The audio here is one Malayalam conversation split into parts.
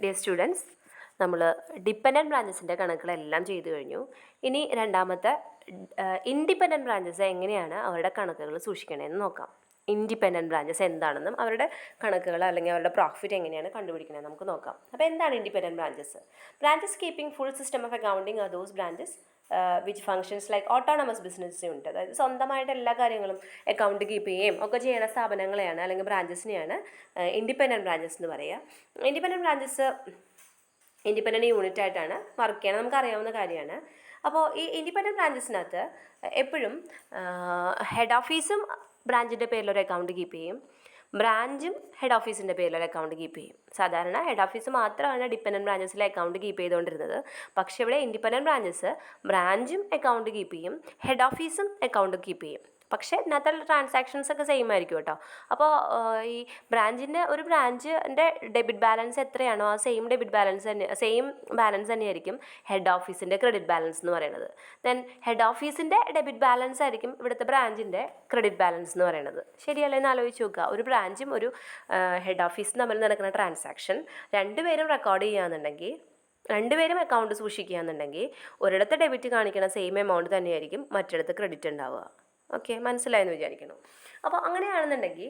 ഡിയർ സ്റ്റുഡൻസ്, നമ്മൾ ഡിപ്പെൻഡൻറ്റ് ബ്രാഞ്ചസിൻ്റെ കണക്കുകളെല്ലാം ചെയ്തു കഴിഞ്ഞു. ഇനി രണ്ടാമത്തെ ഇൻഡിപെൻഡൻറ്റ് ബ്രാഞ്ചസ് എങ്ങനെയാണ് അവരുടെ കണക്കുകൾ സൂക്ഷിക്കണതെന്ന് നോക്കാം. ഇൻഡിപെൻഡൻറ്റ് ബ്രാഞ്ചസ് എന്താണെന്നും അവരുടെ കണക്കുകൾ അല്ലെങ്കിൽ അവരുടെ പ്രോഫിറ്റ് എങ്ങനെയാണ് കണ്ടുപിടിക്കണത് നമുക്ക് നോക്കാം. അപ്പോൾ എന്താണ് independent branches? Branches keeping full system of accounting are those branches which functions like autonomous business unit. അതായത് സ്വന്തമായിട്ട് എല്ലാ കാര്യങ്ങളും അക്കൗണ്ട് കീപ്പ് ചെയ്യുകയും ഒക്കെ ചെയ്യുന്ന സ്ഥാപനങ്ങളെയാണ് അല്ലെങ്കിൽ ബ്രാഞ്ചസിനെയാണ് ഇൻഡിപെൻഡൻറ്റ് ബ്രാഞ്ചസ് എന്ന് പറയുക. ഇൻഡിപെൻഡൻറ്റ് ബ്രാഞ്ചസ് ഇൻഡിപെൻഡൻറ്റ് യൂണിറ്റ് ആയിട്ടാണ് വർക്ക് ചെയ്യണം, നമുക്കറിയാവുന്ന കാര്യമാണ്. അപ്പോൾ ഈ ഇൻഡിപെൻഡൻറ്റ് ബ്രാഞ്ചസിനകത്ത് എപ്പോഴും ഹെഡ് ഓഫീസും ബ്രാഞ്ചിൻ്റെ പേരിലൊരു അക്കൗണ്ട് കീപ്പ് ചെയ്യും, ബ്രാഞ്ചും ഹെഡ് ഓഫീസിൻ്റെ പേരിലൊരു അക്കൗണ്ട് കീപ്പ് ചെയ്യും. സാധാരണ ഹെഡ് ഓഫീസ് മാത്രമാണ് ഡിപ്പെൻഡൻറ്റ് ബ്രാഞ്ചസിലെ അക്കൗണ്ട് കീപ്പ് ചെയ്തുകൊണ്ടിരുന്നത്. പക്ഷേ ഇവിടെ ഇൻഡിപെൻഡൻറ്റ് ബ്രാഞ്ചസ് ബ്രാഞ്ചും അക്കൗണ്ട് കീപ്പ് ചെയ്യും, ഹെഡ് ഓഫീസും അക്കൗണ്ട് കീപ്പ് ചെയ്യും. പക്ഷേ ഇന്നത്തെ ട്രാൻസാക്ഷൻസ് ഒക്കെ സെയിം ആയിരിക്കും കേട്ടോ. അപ്പോൾ ഈ ഒരു ബ്രാഞ്ചിൻ്റെ ഡെബിറ്റ് ബാലൻസ് എത്രയാണോ ആ സെയിം ബാലൻസ് തന്നെയായിരിക്കും ഹെഡ് ഓഫീസിൻ്റെ ക്രെഡിറ്റ് ബാലൻസ് എന്ന് പറയുന്നത്. ദെൻ ഹെഡ് ഓഫീസിൻ്റെ ഡെബിറ്റ് ബാലൻസ് ആയിരിക്കും ഇവിടുത്തെ ബ്രാഞ്ചിൻ്റെ ക്രെഡിറ്റ് ബാലൻസ് എന്ന് പറയുന്നത്. ശരിയല്ലേ എന്ന് ആലോചിച്ച് നോക്കുക. ഒരു ബ്രാഞ്ചും ഒരു ഹെഡ് ഓഫീസും തമ്മിൽ നടക്കുന്ന ട്രാൻസാക്ഷൻ രണ്ടുപേരും റെക്കോർഡ് ചെയ്യുകയാണെന്നുണ്ടെങ്കിൽ, രണ്ടുപേരും അക്കൗണ്ട് സൂക്ഷിക്കുകയാണെന്നുണ്ടെങ്കിൽ ഒരിടത്ത് ഡെബിറ്റ് കാണിക്കുന്ന സെയിം എമൗണ്ട് തന്നെയായിരിക്കും മറ്റിടത്ത് ക്രെഡിറ്റ് ഉണ്ടാവുക. ഓക്കെ, മനസ്സിലായെന്ന് വിചാരിക്കുന്നു. അപ്പോൾ അങ്ങനെയാണെന്നുണ്ടെങ്കിൽ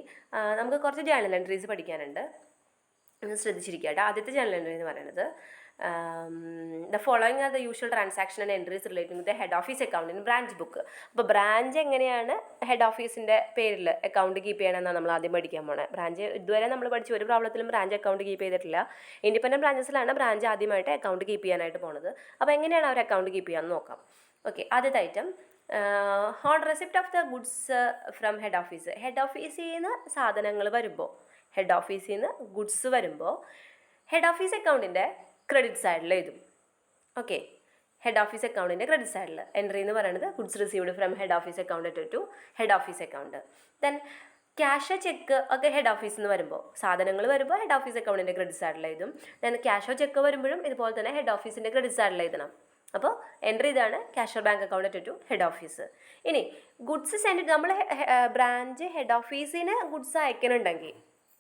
നമുക്ക് കുറച്ച് ജേണൽ എൻട്രീസ് പഠിക്കാനുണ്ട്. ശ്രദ്ധിച്ചിരിക്കുക കേട്ടോ. ആദ്യത്തെ ജേണൽ എൻട്രി എന്ന് പറയുന്നത് the following are the usual transaction and entries relating with head office account in branch book. അപ്പോൾ ബ്രാഞ്ച് എങ്ങനെയാണ് ഹെഡ് ഓഫീസിൻ്റെ പേരിൽ അക്കൗണ്ട് കീപ്പ് ചെയ്യണമെന്നാണ് നമ്മൾ ആദ്യം പഠിക്കാൻ പോണത്. ബ്രാഞ്ച് ഇതുവരെ നമ്മൾ പഠിച്ച ഒരു പ്രോബ്ലത്തിലും ബ്രാഞ്ച് അക്കൗണ്ട് കീപ്പ് ചെയ്തിട്ടില്ല. ഇൻഡിപെൻഡൻറ്റ് ബ്രാഞ്ചസിലാണ് ബ്രാഞ്ച് ആദ്യമായിട്ട് അക്കൗണ്ട് കീപ്പ് ചെയ്യാനായിട്ട് പോണത്. അപ്പോൾ എങ്ങനെയാണ് അവർ അക്കൗണ്ട് കീപ്പ് ചെയ്യാമെന്ന് നോക്കാം. ഓക്കെ, ആദ്യത്തെ item on receipt of the goods from head office. Head ഓഫീസിൽ നിന്ന് സാധനങ്ങൾ വരുമ്പോൾ, ഹെഡ് ഓഫീസിൽ നിന്ന് ഗുഡ്സ് വരുമ്പോൾ ഹെഡ് ഓഫീസ് അക്കൗണ്ടിൻ്റെ ക്രെഡിറ്റ് സൈഡിൽ എഴുതും. ഓക്കെ, ഹെഡ് ഓഫീസ് അക്കൗണ്ടിൻ്റെ ക്രെഡിറ്റ് സൈഡിൽ എൻട്രി എന്ന് പറയുന്നത് goods received from head office account to head office account. Then cash, cheque ഒക്കെ ഹെഡ് ഓഫീസിൽ നിന്ന് വരുമ്പോൾ, സാധനങ്ങൾ വരുമ്പോൾ ഹെഡ് ഓഫീസ് അക്കൗണ്ടിൻ്റെ ക്രെഡിറ്റ് സൈഡിൽ എഴുതും. ദെൻ ക്യാഷോ ചെക്ക് വരുമ്പോഴും ഇതുപോലെ തന്നെ ഹെഡ് ഓഫീസിൻ്റെ ക്രെഡിറ്റ് സൈഡിൽ എഴുതണം. അപ്പോൾ എൻട്രി ഇതാണ്, cash bank account to head office. ഇനി ഗുഡ്സ് സെൻഡ്, നമ്മൾ ബ്രാഞ്ച് ഹെഡ് ഓഫീസിന് ഗുഡ്സ് അയക്കുന്നുണ്ടെങ്കിൽ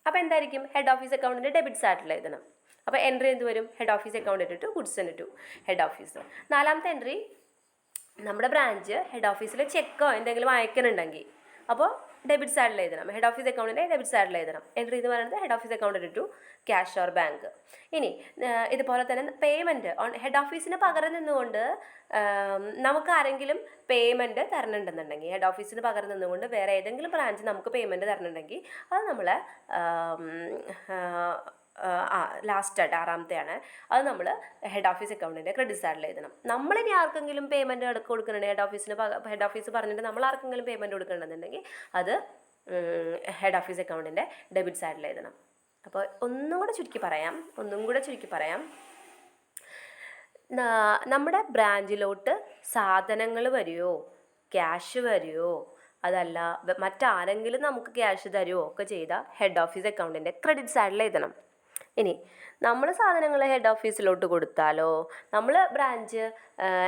അപ്പോൾ എന്തായിരിക്കും ഹെഡ് ഓഫീസ് അക്കൗണ്ടിൻ്റെ ഡെബിറ്റ് സൈഡിൽ എഴുതണം. അപ്പോൾ എൻട്രി എന്ത് വരും? Head office account to goods send to head office. നാലാമത്തെ എൻട്രി, നമ്മുടെ ബ്രാഞ്ച് ഹെഡ് ഓഫീസിൽ ചെക്കോ എന്തെങ്കിലും അയക്കുന്നുണ്ടെങ്കിൽ അപ്പോൾ ഡെബിറ്റ് സൈഡിൽ എഴുതണം, ഹെഡ് ഓഫീസ് അക്കൗണ്ടിൻ്റെ ഡെബിറ്റ് സൈഡിൽ എഴുതണം. എൻട്രി എന്ന് പറയുന്നത് head office account to cash or bank. ഇനി ഇതുപോലെ തന്നെ പേയ്മെൻറ്റ് ഓൺ ഹെഡ് ഓഫീസിന് പകരം നിന്നുകൊണ്ട് നമുക്ക് ആരെങ്കിലും പേയ്മെൻറ്റ് തരണുണ്ടെന്നുണ്ടെങ്കിൽ, ഹെഡ് ഓഫീസിന് പകരം നിന്നുകൊണ്ട് വേറെ ഏതെങ്കിലും ബ്രാഞ്ച് നമുക്ക് പേയ്മെൻറ്റ് തരണുണ്ടെങ്കിൽ അത് നമ്മൾ ലാസ്റ്റായിട്ട് ആറാമത്തെയാണ്, അത് നമ്മൾ ഹെഡ് ഓഫീസ് അക്കൗണ്ടിൻ്റെ ക്രെഡിറ്റ് സൈഡിൽ എഴുതണം. നമ്മളിനി ആർക്കെങ്കിലും പേയ്മെൻറ്റ് കൊടുക്കുന്നുണ്ടെങ്കിൽ ഹെഡ് ഓഫീസ് പറഞ്ഞിട്ട് നമ്മൾ ആർക്കെങ്കിലും പേയ്മെൻറ്റ് കൊടുക്കണമെന്നുണ്ടെങ്കിൽ അത് ഹെഡ് ഓഫീസ് അക്കൗണ്ടിൻ്റെ ഡെബിറ്റ് സൈഡിൽ എഴുതണം. അപ്പോൾ ഒന്നും കൂടെ ചുരുക്കി പറയാം, നമ്മുടെ ബ്രാഞ്ചിലോട്ട് സാധനങ്ങൾ വരുമോ, ക്യാഷ് വരുമോ, അതല്ല മറ്റാരെങ്കിലും നമുക്ക് ക്യാഷ് തരുമോ ഒക്കെ ചെയ്താൽ ഹെഡ് ഓഫീസ് അക്കൗണ്ടിൻ്റെ ക്രെഡിറ്റ് സൈഡിൽ എഴുതണം. ഇനി നമ്മൾ സാധനങ്ങൾ ഹെഡ് ഓഫീസിലോട്ട് കൊടുത്താലോ, നമ്മൾ ബ്രാഞ്ച്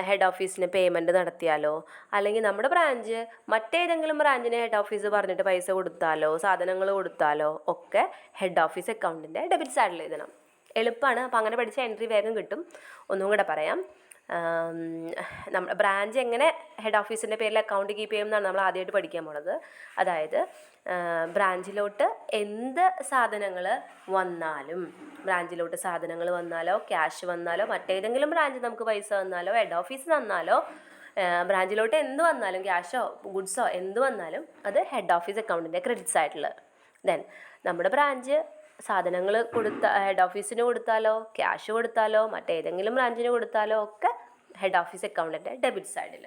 ഹെഡ് ഓഫീസിന് പേയ്മെൻറ്റ് നടത്തിയാലോ, അല്ലെങ്കിൽ നമ്മുടെ ബ്രാഞ്ച് മറ്റേതെങ്കിലും ബ്രാഞ്ചിന് ഹെഡ് ഓഫീസ് പറഞ്ഞിട്ട് പൈസ കൊടുത്താലോ, സാധനങ്ങൾ കൊടുത്താലോ ഒക്കെ ഹെഡ് ഓഫീസ് അക്കൗണ്ടിൻ്റെ ഡെബിറ്റ് സൈഡിൽ എഴുതണം. എളുപ്പമാണ്. അപ്പോൾ അങ്ങനെ പഠിച്ച എൻട്രി വേഗം കിട്ടും. ഒന്നും കൂടെ പറയാം. നമ്മുടെ ബ്രാഞ്ച് എങ്ങനെ ഹെഡ് ഓഫീസിൻ്റെ പേരിൽ അക്കൗണ്ട് കീപ്പ് ചെയ്യും എന്നാണ് നമ്മൾ ആദ്യമായിട്ട് പഠിക്കാൻ പോണത്. അതായത് ബ്രാഞ്ചിലോട്ട് എന്ത് സാധനങ്ങൾ വന്നാലോ ക്യാഷ് വന്നാലോ മറ്റേതെങ്കിലും ബ്രാഞ്ച് നമുക്ക് പൈസ തന്നാലോ ഹെഡ് ഓഫീസ് തന്നാലോ ബ്രാഞ്ചിലോട്ട് എന്ത് വന്നാലും ക്യാഷോ ഗുഡ്സോ എന്ത് വന്നാലും അത് ഹെഡ് ഓഫീസ് അക്കൗണ്ടിൻ്റെ ക്രെഡിറ്റ് സൈഡിൽ. ദെൻ നമ്മുടെ ബ്രാഞ്ച് സാധനങ്ങൾ ഹെഡ് ഓഫീസിന് കൊടുത്താലോ ക്യാഷ് കൊടുത്താലോ മറ്റേതെങ്കിലും ബ്രാഞ്ചിന് കൊടുത്താലോ ഒക്കെ ഹെഡ് ഓഫീസ് അക്കൗണ്ടിൻ്റെ ഡെബിറ്റ് സൈഡിൽ.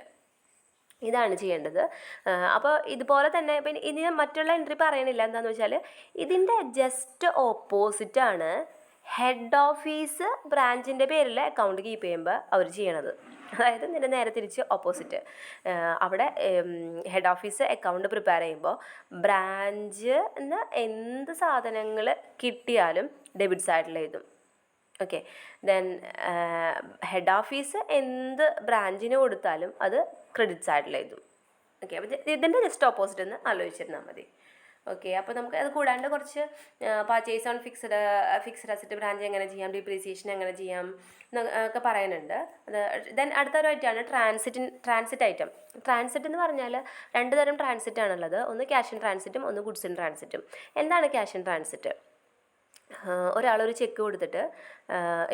ഇതാണ് ചെയ്യേണ്ടത്. അപ്പോൾ ഇതുപോലെ തന്നെ പിന്നെ ഇനി മറ്റുള്ള എൻട്രി പറയണില്ല. എന്താണെന്ന് വെച്ചാൽ ഇതിൻ്റെ ജസ്റ്റ് ഓപ്പോസിറ്റാണ് ഹെഡ് ഓഫീസ് ബ്രാഞ്ചിൻ്റെ പേരിൽ അക്കൗണ്ട് കീപ്പ് ചെയ്യുമ്പോൾ അവർ ചെയ്യണത്. അതായത് ഇതിൻ്റെ നേരെ തിരിച്ച് ഓപ്പോസിറ്റ്. അവിടെ ഹെഡ് ഓഫീസ് അക്കൗണ്ട് പ്രിപ്പയർ ചെയ്യുമ്പോൾ ബ്രാഞ്ചിന് എന്ത് സാധനങ്ങൾ കിട്ടിയാലും ഡെബിറ്റ് സൈഡിൽ എഴുതും. ഓക്കെ, ദെൻ ഹെഡ് ഓഫീസ് എന്ത് ബ്രാഞ്ചിന് കൊടുത്താലും അത് ക്രെഡിറ്റ് സൈഡിൽ എഴുതും. ഓക്കെ, അപ്പോൾ ഇതിൻ്റെ ജസ്റ്റ് ഓപ്പോസിറ്റ് എന്ന് ആലോചിച്ചിരുന്നാൽ മതി. ഓക്കെ, അപ്പോൾ നമുക്ക് അത് കൂടാണ്ട് കുറച്ച് purchase on fixed asset branch എങ്ങനെ ചെയ്യാം, ഡിപ്രീസിയേഷൻ എങ്ങനെ ചെയ്യാം ഒക്കെ പറയുന്നുണ്ട്. ദെൻ അടുത്തൊരു ഐറ്റമാണ് ട്രാൻസിറ്റ് ഐറ്റം. ട്രാൻസിറ്റ് എന്ന് പറഞ്ഞാൽ രണ്ട് തരം ട്രാൻസിറ്റ് ആണുള്ളത്. ഒന്ന് ക്യാഷ് ഇൻ ട്രാൻസിറ്റും ഒന്ന് ഗുഡ്സ് ഇൻ ട്രാൻസിറ്റും. എന്താണ് ക്യാഷ് ഇൻ ട്രാൻസിറ്റ്? ഒരാളൊരു ചെക്ക് കൊടുത്തിട്ട്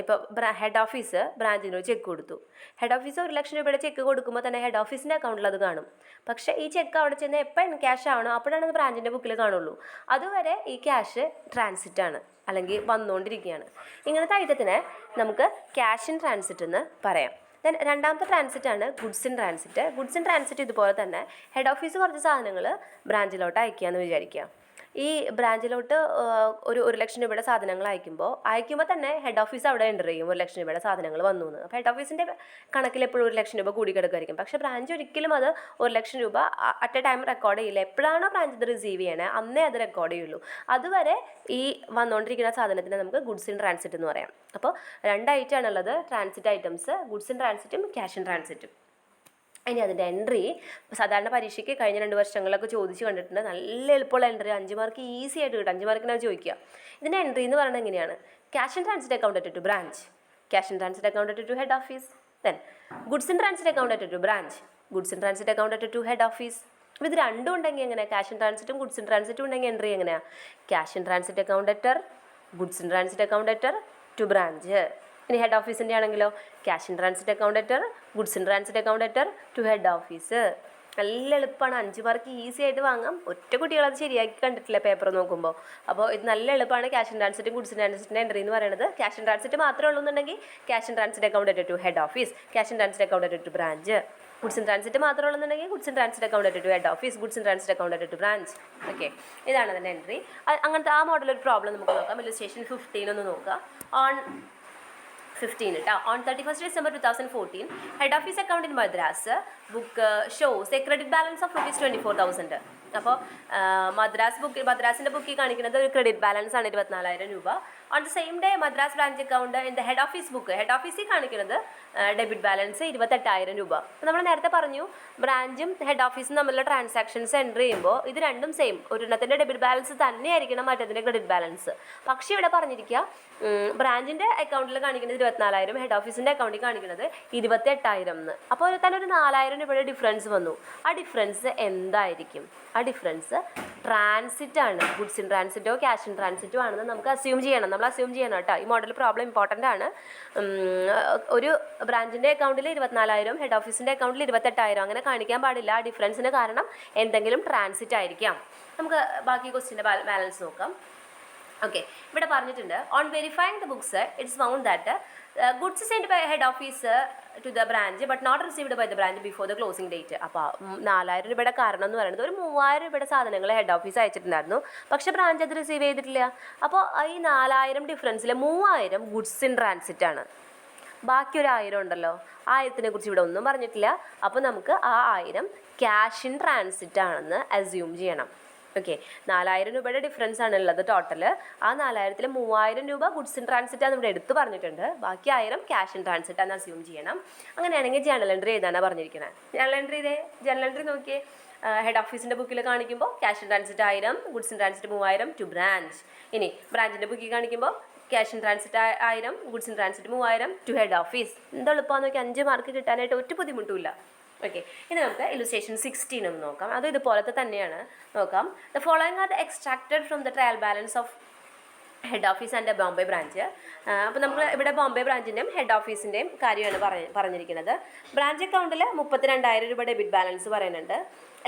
ഇപ്പോൾ ഹെഡ് ഓഫീസ് ബ്രാഞ്ചിന് ഒരു ചെക്ക് കൊടുത്തു. ഹെഡ് ഓഫീസ് 1 ലക്ഷം രൂപയുടെ ചെക്ക് കൊടുക്കുമ്പോൾ തന്നെ ഹെഡ് ഓഫീസിൻ്റെ അക്കൗണ്ടിൽ അത് കാണും. പക്ഷേ ഈ ചെക്ക് അവിടെ ചെന്ന് എപ്പോൾ എൻ ക്യാഷ് ആവണോ അപ്പോഴാണ് അത് ബ്രാഞ്ചിൻ്റെ ബുക്കിൽ കാണുള്ളൂ. അതുവരെ ഈ ക്യാഷ് ട്രാൻസിറ്റ് ആണ്, അല്ലെങ്കിൽ വന്നുകൊണ്ടിരിക്കുകയാണ്. ഇങ്ങനത്തെ ഐറ്റത്തിനെ നമുക്ക് ക്യാഷ് ഇൻ ട്രാൻസിറ്റ് എന്ന് പറയാം. ദെൻ രണ്ടാമത്തെ ട്രാൻസിറ്റാണ് goods in transit. Goods in transit ഇതുപോലെ തന്നെ ഹെഡ് ഓഫീസ് കുറച്ച് സാധനങ്ങൾ ബ്രാഞ്ചിലോട്ട് അയക്കുകയെന്ന് വിചാരിക്കുക. ഈ ബ്രാഞ്ചിലോട്ട് ഒരു 1 ലക്ഷം രൂപയുടെ സാധനങ്ങൾ അയക്കുമ്പോൾ തന്നെ ഹെഡ് ഓഫീസ് അവിടെ എൻ്റർ ചെയ്യും 1 ലക്ഷം രൂപയുടെ സാധനങ്ങൾ വന്നു എന്ന്. അപ്പോൾ ഹെഡ് ഓഫീസിൻ്റെ കണക്കിൽ എപ്പോഴും 1 ലക്ഷം രൂപ കൂടി കിടക്കുമായിരിക്കും. പക്ഷേ ബ്രാഞ്ച് ഒരിക്കലും അത് 1 ലക്ഷം രൂപ അറ്റ് എ ടൈം റെക്കോർഡ് ചെയ്യില്ല. എപ്പോഴാണോ ബ്രാഞ്ച് ഇത് റിസീവ് ചെയ്യണേ അന്നേ അത് റെക്കോർഡ് ചെയ്യുള്ളൂ. അതുവരെ ഈ വന്നുകൊണ്ടിരിക്കുന്ന സാധനത്തിന് നമുക്ക് ഗുഡ്സ് ഇൻ ട്രാൻസിറ്റ് എന്ന് പറയാം. അപ്പോൾ 2 ഐറ്റമാണുള്ളത്, ട്രാൻസിറ്റ് ഐറ്റംസ്, ഗുഡ്സ് ഇൻ ട്രാൻസിറ്റും ക്യാഷ് ഇൻ ട്രാൻസിറ്റും. ഇനി അതിൻ്റെ എൻട്രി സാധാരണ പരീക്ഷയ്ക്ക് കഴിഞ്ഞ 2 വർഷങ്ങളിലൊക്കെ ചോദിച്ച് കണ്ടിട്ടുണ്ട്. നല്ല എളുപ്പമുള്ള എൻട്രി, 5 മാർക്ക് ഈസി ആയിട്ട് കിട്ടും. 5 മാർക്കിനാണ് ചോദിക്കുക. ഇതിൻ്റെ എൻട്രി എന്ന് പറയുന്നത് എങ്ങനെയാണ്? Cash in transit account at to branch, cash in transit account at to head office. Then goods in transit account at to branch, goods in transit account at to head office. ഇത് രണ്ടും ഉണ്ടെങ്കിൽ എങ്ങനെ? ക്യാഷ് ഇൻ ട്രാൻസിറ്റും ഗുഡ്സ് ഇൻ ട്രാൻസിറ്റും ഉണ്ടെങ്കിൽ എൻട്രി എങ്ങനെയാണ്? Cash in transit account debtor, goods in transit account അറ്റർ to branch. ഇനി ഹെഡ് ഓഫീസിൻ്റെ ആണെങ്കിലോ cash in transit account debtor, goods in transit account അറ്റർ to head office. നല്ല എളുപ്പമാണ്, 5 മാർക്ക് ഈസി ആയിട്ട് വാങ്ങാം. ഒറ്റ കുട്ടികളത് ശരിയാക്കി കണ്ടിട്ടില്ല പേപ്പർ നോക്കുമ്പോൾ. അപ്പോൾ ഇത് നല്ല എളുപ്പമാണ്. ക്യാഷ് ഇൻ ട്രാൻസിറ്റും ഗുഡ്സ് ഇൻ ട്രാൻസിറ്റിൻ്റെ എൻട്രി എന്ന് പറയുന്നത്. ക്യാഷ് ഇൻ ട്രാൻസിറ്റ് മാത്രമേ ഉള്ളൂ എന്നുണ്ടെങ്കിൽ cash in transit account അറ്റർ to head office, cash in transit account അറ്റർ to branch. Goods in transit മാത്രമേ ഉള്ളതെന്നുണ്ടെങ്കിൽ goods in transit account അറ്റർ to head office, goods in transit account അറ്റർ to branch. Okay, ഇതാണ് അതിൻ്റെ എൻട്രി. അങ്ങനത്തെ ആ മോഡൽ ഒരു പ്രോബ്ലം നമുക്ക് നോക്കാം. ഇല്ലസ്ട്രേഷൻ 15 ഒന്ന് നോക്കുക. ഓൺ 15 കേട്ടോ. On 31st December 2014, head office account in Madras book shows a credit balance of ₹24,000. അപ്പോൾ മദ്രാസിൻ്റെ ബുക്കിൽ കാണിക്കുന്നത് ഒരു ക്രെഡിറ്റ് ബാലൻസ് ആണ് 24,000 രൂപ. On the same day Madras branch account in the head office book, head ഓഫീസിൽ കാണിക്കുന്നത് ഡെബിറ്റ് ബാലൻസ് 28,000 രൂപ. അപ്പോൾ നമ്മൾ നേരത്തെ പറഞ്ഞു ബ്രാഞ്ചും ഹെഡ് ഓഫീസും തമ്മിലുള്ള ട്രാൻസാക്ഷൻസ് എൻ്റർ ചെയ്യുമ്പോൾ ഇത് രണ്ടും സെയിം, ഒരെണ്ണത്തിൻ്റെ ഡെബിറ്റ് ബാലൻസ് തന്നെയായിരിക്കണം മറ്റേതിൻ്റെ ക്രെഡിറ്റ് ബാലൻസ്. പക്ഷേ ഇവിടെ പറഞ്ഞിരിക്കുക ബ്രാഞ്ചിൻ്റെ അക്കൗണ്ടിൽ കാണിക്കുന്നത് 24,000, ഹെഡ് ഓഫീസിൻ്റെ അക്കൗണ്ടിൽ കാണിക്കുന്നത് 28,000 എന്ന്. അപ്പോൾ തന്നെ ഒരു 4,000 രൂപയുടെ ഡിഫറൻസ് വന്നു. ആ ഡിഫറൻസ് എന്തായിരിക്കും? ആ ഡിഫറൻസ് ട്രാൻസിറ്റ് ആണ്. ഗുഡ്സ് ഇൻ ട്രാൻസിറ്റോ ക്യാഷ് ഇൻ ട്രാൻസിറ്റോ ആണെന്ന് നമുക്ക് അസ്യൂം ചെയ്യണം. നമ്മൾ അസ്യൂം ചെയ്യണം കേട്ടോ. ഈ മോഡൽ പ്രോബ്ലം ഇമ്പോർട്ടൻ്റ് ആണ്. ഒരു ബ്രാഞ്ചിൻ്റെ അക്കൗണ്ടിൽ 24,000, ഹെഡ് ഓഫീസിൻ്റെ അക്കൗണ്ടിൽ 28,000 അങ്ങനെ കാണിക്കാൻ പാടില്ല. ആ ഡിഫറൻസിന് കാരണം എന്തെങ്കിലും ട്രാൻസിറ്റ് ആയിരിക്കാം. നമുക്ക് ബാക്കി ക്വസ്റ്റ്യൻ്റെ ബാലൻസ് നോക്കാം. ഓക്കെ, ഇവിടെ പറഞ്ഞിട്ടുണ്ട് on verifying the books it's found that goods send by head office to the branch but not received by the branch before the closing date. അപ്പോൾ 4,000 രൂപയുടെ കാരണം എന്ന് പറയുന്നത് ഒരു 3,000 രൂപയുടെ സാധനങ്ങൾ ഹെഡ് ഓഫീസ് അയച്ചിട്ടുണ്ടായിരുന്നു, പക്ഷേ ബ്രാഞ്ച് അത് റിസീവ് ചെയ്തിട്ടില്ല. അപ്പോൾ ഈ 4,000 ഡിഫറൻസിൽ 3,000 ഗുഡ്സ് ഇൻ ട്രാൻസിറ്റ് ആണ്. ബാക്കി ഒരു 1,000 ഉണ്ടല്ലോ, 1000നെ കുറിച്ച് ഇവിടെ ഒന്നും പറഞ്ഞിട്ടില്ല. അപ്പോൾ നമുക്ക് ആ 1,000 ക്യാഷ് ഇൻ ട്രാൻസിറ്റ് ആണെന്ന് അസ്യൂം ചെയ്യണം. ഓക്കെ, 4,000 രൂപയുടെ ഡിഫറൻസ് ആണ് ഉള്ളത് ടോട്ടൽ. ആ 4,000-ൽ 3,000 രൂപ ഗുഡ്സ് ഇൻ ട്രാൻസിറ്റ് ആണ് ഇവിടെ എടുത്ത് പറഞ്ഞിട്ടുണ്ട്. ബാക്കി 1,000 ക്യാഷ് ഇൻ ട്രാൻസിറ്റ് ആണ് അസ്യൂം ചെയ്യണം. അങ്ങനെയാണെങ്കിൽ ജേണൽ എൻട്രി എഴുതാനാണ് പറഞ്ഞിരിക്കുന്നത്. ജേണൽ എൻട്രി നോക്കിയേ. ഹെഡ് ഓഫീസിൻ്റെ ബുക്കിൽ കാണിക്കുമ്പോൾ cash in transit 1,000, goods in transit 3,000 to branch. ഇനി ബ്രാഞ്ചിൻ്റെ ബുക്കിൽ കാണിക്കുമ്പോൾ cash in transit 1,000, goods in transit 3,000 to head office. എന്താ എളുപ്പമാണെന്ന് നോക്കി 5 മാർക്ക് കിട്ടാനായിട്ട് ഒറ്റ ബുദ്ധിമുട്ടുമില്ല. ഓക്കെ, ഇനി നമുക്ക് ഇല്ലസ്ട്രേഷൻ 16 ഒന്ന് നോക്കാം. അത് ഇതുപോലത്തെ തന്നെയാണ്. നോക്കാം. The following are extracted from the trial balance of head office and Bombay branch. അപ്പോൾ നമ്മൾ ഇവിടെ ബോംബെ ബ്രാഞ്ചിൻ്റെയും ഹെഡ് ഓഫീസിൻ്റെയും കാര്യമാണ് പറഞ്ഞിരിക്കുന്നത്. ബ്രാഞ്ച് അക്കൗണ്ടിൽ 32,000 രൂപ ഡെബിറ്റ് ബാലൻസ് പറയുന്നുണ്ട്.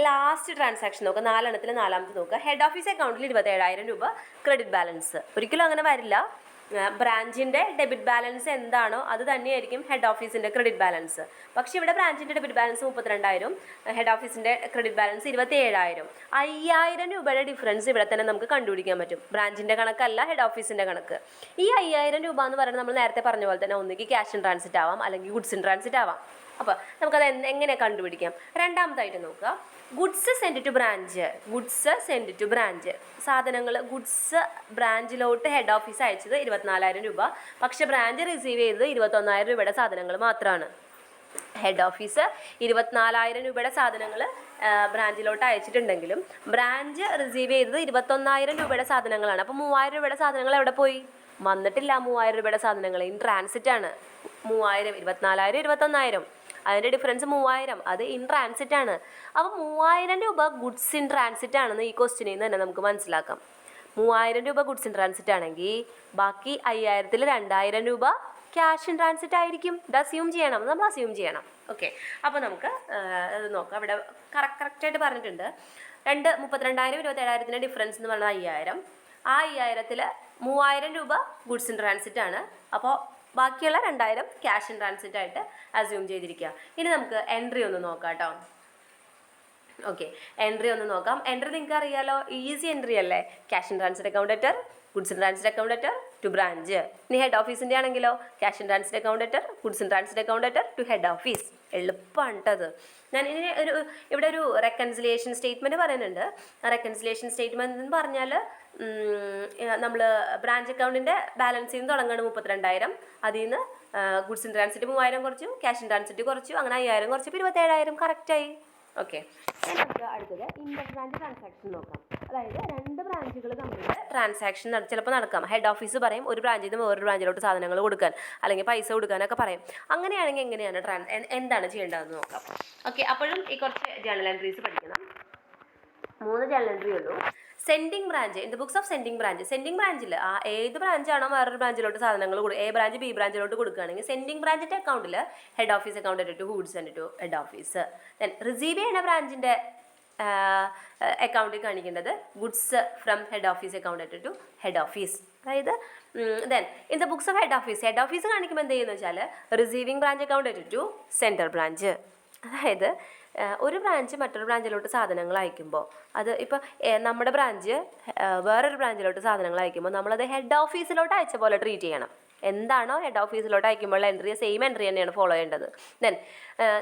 ലാസ്റ്റ് ട്രാൻസാക്ഷൻ നോക്കുക, 4 4ാമത്തെ നോക്കുക. ഹെഡ് ഓഫീസ് അക്കൗണ്ടിൽ 27,000 രൂപ ക്രെഡിറ്റ് ബാലൻസ്. ഒരിക്കലും അങ്ങനെ വരില്ല. ബ്രാഞ്ചിൻ്റെ ഡെബിറ്റ് ബാലൻസ് എന്താണോ അത് തന്നെയായിരിക്കും ഹെഡ് ഓഫീസിൻ്റെ ക്രെഡിറ്റ് ബാലൻസ്. പക്ഷേ ഇവിടെ ബ്രാഞ്ചിൻ്റെ ഡെബിറ്റ് ബാലൻസ് 32,000, ഹെഡ് ഓഫീസിൻ്റെ ക്രെഡിറ്റ് ബാലൻസ് 27,000. 5,000 രൂപയുടെ ഡിഫറൻസ് ഇവിടെ തന്നെ നമുക്ക് കണ്ടുപിടിക്കാൻ പറ്റും. ബ്രാഞ്ചിൻ്റെ കണക്കല്ല ഹെഡ് ഓഫീസിൻ്റെ കണക്ക്. ഈ 5,000 രൂപ എന്ന് പറയുന്നത് നമ്മൾ നേരത്തെ പറഞ്ഞ പോലെ തന്നെ ഒന്നുകിൽ ക്യാഷ് ഇൻ ട്രാൻസിറ്റ് ആവാം, അല്ലെങ്കിൽ ഗുഡ്സ് ഇൻ ട്രാൻസിറ്റ് ആവാം. അപ്പോൾ നമുക്കത് എങ്ങനെ കണ്ടുപിടിക്കാം? രണ്ടാമതായിട്ട് നോക്കുക. Goods send to branch. Goods send to branch, സാധനങ്ങൾ ഗുഡ്സ് ബ്രാഞ്ചിലോട്ട് ഹെഡ് ഓഫീസ് അയച്ചത് 24,000 രൂപ, പക്ഷേ ബ്രാഞ്ച് റിസീവ് ചെയ്തത് 21,000 രൂപയുടെ സാധനങ്ങൾ മാത്രമാണ്. ഹെഡ് ഓഫീസ് 24,000 രൂപയുടെ സാധനങ്ങൾ ബ്രാഞ്ചിലോട്ട് അയച്ചിട്ടുണ്ടെങ്കിലും ബ്രാഞ്ച് റിസീവ് ചെയ്തത് 21,000 രൂപയുടെ സാധനങ്ങളാണ്. അപ്പോൾ 3,000 രൂപയുടെ സാധനങ്ങൾ എവിടെ പോയി? വന്നിട്ടില്ല. 3,000 രൂപയുടെ സാധനങ്ങൾ ഇൻ ട്രാൻസിറ്റ് ആണ്. 3,000, 24,000, 21,000, അതിൻ്റെ ഡിഫറൻസ് 3,000, അത് ഇൻ ട്രാൻസിറ്റ് ആണ്. അപ്പോൾ 3,000 രൂപ ഗുഡ്സ് ഇൻ ട്രാൻസിറ്റ് ആണെന്ന് ഈ ക്വസ്റ്റ്യനിൽ നിന്ന് തന്നെ നമുക്ക് മനസ്സിലാക്കാം. 3,000 രൂപ ഗുഡ്സ് ഇൻ ട്രാൻസിറ്റ് ആണെങ്കിൽ ബാക്കി 5,000-ൽ 2,000 രൂപ ക്യാഷ് ഇൻ ട്രാൻസിറ്റ് ആയിരിക്കും. ഇത് അസ്യൂം ചെയ്യണം, നമ്മൾ അസ്യൂം ചെയ്യണം. ഓക്കെ, അപ്പോൾ നമുക്ക് ഇത് നോക്കാം. ഇവിടെ കറക്റ്റായിട്ട് പറഞ്ഞിട്ടുണ്ട്. 32,000, 27,000 ഡിഫറൻസ് എന്ന് പറഞ്ഞാൽ 5,000. ആ 5,000-ൽ 3,000 രൂപ ഗുഡ്സ് ഇൻ ട്രാൻസിറ്റ് ആണ്. അപ്പോൾ ബാക്കിയുള്ള 2,000 ക്യാഷ് ഇൻ ട്രാൻസിറ്റ് ആയിട്ട് അസ്യൂം ചെയ്തിരിക്കുക. ഇനി നമുക്ക് എൻട്രി ഒന്ന് നോക്കാം കേട്ടോ. ഓക്കെ, എൻട്രി ഒന്ന് നോക്കാം. എൻട്രി നിങ്ങൾക്ക് അറിയാലോ, ഈസി എൻട്രി അല്ലേ? Cash in transit account letter, goods in transit account letter to branch. ഇനി ഹെഡ് ഓഫീസിൻ്റെ ആണെങ്കിലോ cash in transit account letter, goods in transit account letter to head office. എളുപ്പമാണ് കേട്ടത്. ഞാൻ ഇനി ഇവിടെ ഒരു റെക്കൺസിലിയേഷൻ സ്റ്റേറ്റ്മെൻറ്റ് പറയുന്നുണ്ട്. റെക്കൺസിലിയേഷൻ സ്റ്റേറ്റ്മെൻറ്റ് എന്ന് പറഞ്ഞാൽ നമ്മൾ ബ്രാഞ്ച് അക്കൗണ്ടിൻ്റെ ബാലൻസിൽ നിന്ന് തുടങ്ങുകയാണ് 32,000. അതിൽ നിന്ന് ഗുഡ്സ് ഇൻ ട്രാൻസിറ്റ് 3,000 കുറച്ചു, ക്യാഷ് ഇൻ ട്രാൻസിറ്റ് കുറച്ചു, അങ്ങനെ 5,000 കുറച്ചു, 27,000 കറക്റ്റായി. ഓക്കെ, നമുക്ക് അടുത്തത് ഇൻ്റർ ബ്രാഞ്ച് ട്രാൻസാക്ഷൻ നോക്കാം. അതായത് 2 ബ്രാഞ്ചുകൾ തമ്മിൽ ട്രാൻസാക്ഷൻ ചിലപ്പോൾ നടക്കാം. ഹെഡ് ഓഫീസ് പറയും ഒരു ബ്രാഞ്ചിൽ നിന്ന് വേറൊരു ബ്രാഞ്ചിലോട്ട് സാധനങ്ങൾ കൊടുക്കാൻ അല്ലെങ്കിൽ പൈസ കൊടുക്കാനൊക്കെ പറയും. അങ്ങനെയാണെങ്കിൽ എങ്ങനെയാണ് എന്താണ് ചെയ്യേണ്ടതെന്ന് നോക്കാം. ഓക്കെ, അപ്പോഴും ഈ കുറച്ച് ജേണൽ എൻട്രീസ് പഠിക്കണം. 3 ജേണൽ എൻട്രി ഉള്ളൂ. Sending branch, in the books of sending branch. Sending ബ്രാഞ്ചിൽ ഏത് ബ്രാഞ്ചാണോ വേറൊരു ബ്രാഞ്ചിലോട്ട് സാധനങ്ങൾ എ ബ്രാഞ്ച് ബി ബ്രാഞ്ചിലോട്ട് കൊടുക്കുകയാണെങ്കിൽ സെൻഡിങ് ബ്രാഞ്ചിൻ്റെ അക്കൗണ്ടിൽ head office account to goods send to head office. Then receive ചെയ്യുന്ന ബ്രാഞ്ചിൻ്റെ അക്കൗണ്ടിൽ കാണിക്കേണ്ടത് goods from head office account to head office. അതായത് then in the books of head office കാണിക്കുമ്പോൾ എന്ത് ചെയ്യുന്നത് വെച്ചാൽ receiving branch account to central branch. അതായത് ഒരു ബ്രാഞ്ച് മറ്റൊരു ബ്രാഞ്ചിലോട്ട് സാധനങ്ങൾ അയക്കുമ്പോൾ അത് ഇപ്പോൾ നമ്മുടെ ബ്രാഞ്ച് വേറൊരു ബ്രാഞ്ചിലോട്ട് സാധനങ്ങൾ അയക്കുമ്പോൾ നമ്മളത് ഹെഡ് ഓഫീസിലോട്ട് അയച്ച പോലെ ട്രീറ്റ് ചെയ്യണം. എന്താണോ ഹെഡ് ഓഫീസിലോട്ട് അയക്കുമ്പോൾ എൻട്രി സെയിം എൻട്രി തന്നെയാണ് ഫോളോ ചെയ്യേണ്ടത്. ദെൻ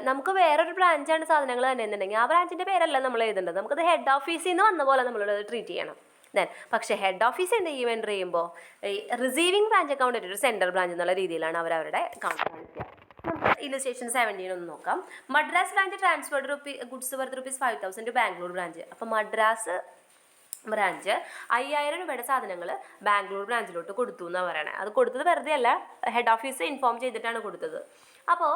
നമുക്ക് വേറൊരു ബ്രാഞ്ചാണ് സാധനങ്ങൾ തന്നെ എന്നുണ്ടെങ്കിൽ ആ ബ്രാഞ്ചിൻ്റെ പേരല്ല നമ്മൾ എഴുതേണ്ടത്. നമുക്കത് ഹെഡ് ഓഫീസിൽ നിന്ന് വന്ന പോലെ നമ്മളത് ട്രീറ്റ് ചെയ്യണം. ദെൻ പക്ഷേ ഹെഡ് ഓഫീസ് എന്ത് ചെയ്യും? എൻട്രി ചെയ്യുമ്പോൾ ഈ റിസീവിങ് ബ്രാഞ്ച് അക്കൗണ്ട് ഒരു സെൻട്രൽ ബ്രാഞ്ച് എന്നുള്ള രീതിയിലാണ് അവരവരുടെ അക്കൗണ്ട് കാണിക്കുക. നമുക്ക് ഇല്ലസ്ട്രേഷൻ 17 ഒന്ന് നോക്കാം. Madras branch transferred goods worth ₹5,000 to Bangalore branch. അപ്പോൾ മദ്രാസ് ബ്രാഞ്ച് 5,000 രൂപയുടെ സാധനങ്ങൾ ബാംഗ്ലൂർ ബ്രാഞ്ചിലോട്ട് കൊടുത്തു എന്നാണ് പറയണത്. അത് കൊടുത്തത് വെറുതെ അല്ല, ഹെഡ് ഓഫീസ് ഇൻഫോം ചെയ്തിട്ടാണ് കൊടുത്തത്. അപ്പോൾ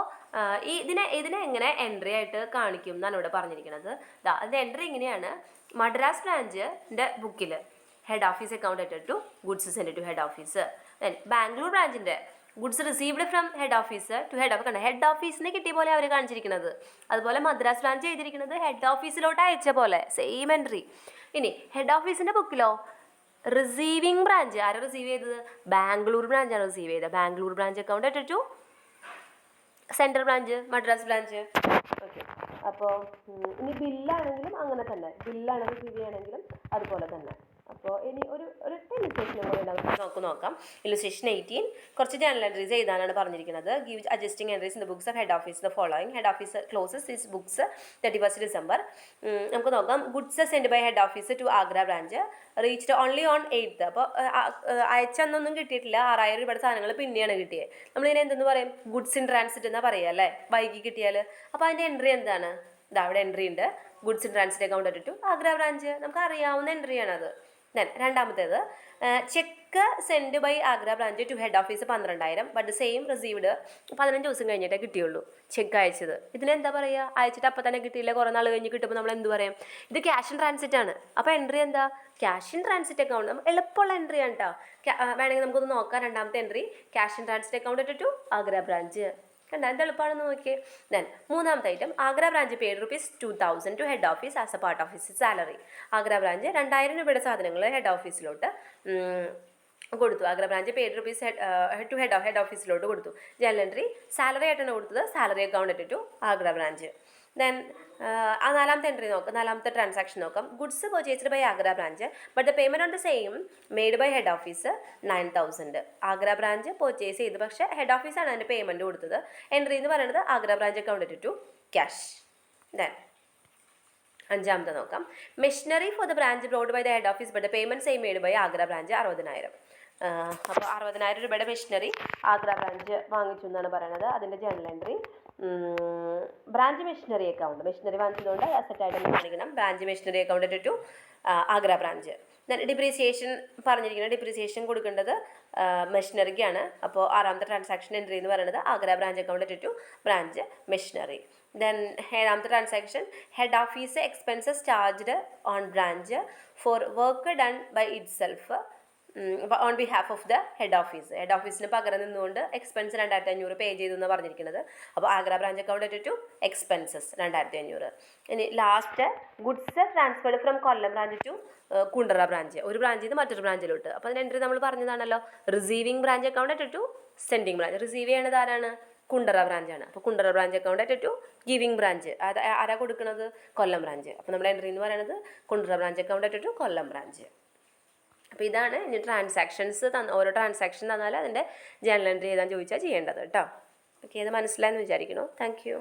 ഇതിനെ എങ്ങനെ എൻട്രി ആയിട്ട് കാണിക്കും എന്നാണ് ഇവിടെ പറഞ്ഞിരിക്കുന്നത്. അതിൻ്റെ എൻട്രി ഇങ്ങനെയാണ്. മദ്രാസ് ബ്രാഞ്ചിൻ്റെ ബുക്കിൽ head office account to goods send to head office. Bangalore ബ്രാഞ്ചിൻ്റെ goods received from head office to head office. Head ഓഫീസിന് കിട്ടിയ പോലെ അവർ കാണിച്ചിരിക്കുന്നത്. അതുപോലെ മദ്രാസ് ബ്രാഞ്ച് ചെയ്തിരിക്കുന്നത് ഹെഡ് ഓഫീസിലോട്ട് അയച്ച പോലെ സെയിം എൻട്രി. ഇനി ഹെഡ് ഓഫീസിൻ്റെ ബുക്കിലോ റിസീവിങ് ബ്രാഞ്ച് ആരും റിസീവ് ചെയ്തത്? ബാംഗ്ലൂർ ബ്രാഞ്ചാണ് റിസീവ് ചെയ്തത്. Bangalore branch account to central branch Madras branch. Okay, അപ്പോൾ ഇനി ബില്ലാണെങ്കിലും അങ്ങനെ തന്നെ, ബില്ലാണ് റിസീവ് ചെയ്യുകയാണെങ്കിലും അതുപോലെ തന്നെ. അപ്പോൾ ഇനി ഒരു ഇല്ലസ്ട്രേഷൻ കൂടെ നോക്കാം. ഇല്ലസ്ട്രേഷൻ 18 കുറച്ച് ജേണൽ എൻട്രീസ് എഴുതാനാണ് പറഞ്ഞിരിക്കുന്നത്. Give adjusting entries in the books of head office the following. Head office closes this books 31st December. നമുക്ക് നോക്കാം. Goods send by head office to Agra branch reached only on 8th. അപ്പോൾ അയച്ചൊന്നും കിട്ടിയിട്ടില്ല. 6,000 രൂപയുടെ സാധനങ്ങൾ പിന്നെയാണ് കിട്ടിയത്. നമ്മളിതിനെ എന്തെന്ന് പറയും? ഗുഡ്സ് ഇൻ ട്രാൻസിറ്റ് എന്നാണ് പറയുക അല്ലേ, വൈകി കിട്ടിയാൽ. അപ്പോൾ അതിൻ്റെ എൻട്രി എന്താണ്? അവിടെ എൻട്രി ഉണ്ട്, goods in transit account to Agra branch. നമുക്ക് അറിയാവുന്ന എൻട്രിയാണത്. ദെൻ രണ്ടാമത്തേത് check send by Agra branch to head office 12,000 but same received 15 ദിവസം കഴിഞ്ഞിട്ടേ കിട്ടിയുള്ളൂ ചെക്ക് അയച്ചത്. ഇതിനെന്താ പറയുക? അയച്ചിട്ട് അപ്പം തന്നെ കിട്ടിയില്ല, കുറേ നാൾ കഴിഞ്ഞ് കിട്ടുമ്പോൾ നമ്മൾ എന്ത് പറയും? ഇത് ക്യാഷ് ഇൻ ട്രാൻസിറ്റ് ആണ്. അപ്പോൾ എൻട്രി എന്താ? Cash in transit account. എളുപ്പമുള്ള എൻട്രി ആണ് കേട്ടോ. വേണമെങ്കിൽ നമുക്കൊന്ന് നോക്കാം. രണ്ടാമത്തെ entry cash in transit account to Agra branch. കണ്ട എന്ത് എളുപ്പമാണെന്ന് നോക്കിയേ. ദെൻ മൂന്നാമത്തെ item Agra branch paid ₹2,000 to head office as a part of his salary. Agra branch 2,000 രൂപയുടെ സാധനങ്ങൾ ഹെഡ് ഓഫീസിലോട്ട് കൊടുത്തു. Agra branch paid ₹2 to head ഓഫീസിലോട്ട് കൊടുത്തു. ജനറൽ എൻട്രി സാലറി ആയിട്ടാണ് കൊടുത്തത്, salary account to Agra branch. Then നാലാമത്തെ എൻട്രി നോക്കാം. നാലാമത്തെ ട്രാൻസാക്ഷൻ നോക്കാം. Goods purchased by Agra branch but the payment on the same made by head office 9,000. Agra branch purchase ചെയ്ത് പക്ഷേ ഹെഡ് ഓഫീസാണ് അതിൻ്റെ പേയ്മെൻറ്റ് കൊടുത്തത്. എൻട്രി എന്ന് പറയുന്നത് Agra branch account to cash. Then അഞ്ചാമത്തെ നോക്കാം. Machinery for the branch brought by the head office but the payment same made by Agra branch 60,000. അപ്പോൾ 60,000 രൂപയുടെ മെഷീനറി ആഗ്ര ബ്രാഞ്ച് വാങ്ങിച്ചു എന്നാണ് പറയുന്നത്. അതിൻ്റെ journal entry branch machinery account, machinery വാങ്ങിച്ചതുകൊണ്ട് അസറ്റായിട്ട് കാണിക്കണം. Branch machinery account to Agra branch. Depreciation പറഞ്ഞിരിക്കുന്നത്, ഡിപ്രീസിയേഷൻ കൊടുക്കേണ്ടത് മെഷീനറിക്കാണ്. അപ്പോൾ ആറാമത്തെ ട്രാൻസാക്ഷൻ എൻട്രി എന്ന് പറയുന്നത് Agra branch account to branch machinery. Then ഏഴാമത്തെ transaction head office expenses charged on branch for work done by itself on behalf of the head office. Head ഓഫീസിന് പകരം നിന്നുകൊണ്ട് എക്സ്പെൻസ് 2500 പേ ചെയ്തു എന്ന് പറഞ്ഞിരിക്കുന്നത്. അപ്പോൾ Agra branch account to expenses 2500. ഇനി last goods transferred from Kollam branch to Kundara branch, ഒരു ബ്രാഞ്ചിൽ നിന്ന് മറ്റൊരു ബ്രാഞ്ചിലോട്ട്. അപ്പോൾ അതിന് എൻട്രി നമ്മൾ പറഞ്ഞതാണല്ലോ, receiving branch account to sending branch. Receive ചെയ്യണത് ആരാണ്? കുണ്ടറ ബ്രാഞ്ചാണ്. അപ്പോൾ Kundara branch account to giving branch, അത് ആരാ കൊടുക്കുന്നത്? കൊല്ലം ബ്രാഞ്ച്. അപ്പോൾ നമ്മുടെ എൻട്രി എന്ന് പറയുന്നത് Kundara branch account to Kollam branch. അപ്പോൾ ഇതാണ് ഇനി ട്രാൻസാക്ഷൻസ് ഓരോ ട്രാൻസാക്ഷൻ തന്നാൽ അതിൻ്റെ ജേണൽ എൻട്രി ചെയ്താൽ ചോദിച്ചാൽ ചെയ്യേണ്ടത് കേട്ടോ. ഓക്കെ, ഇത് മനസ്സിലായെന്ന് വിചാരിക്കണോ? Thank you.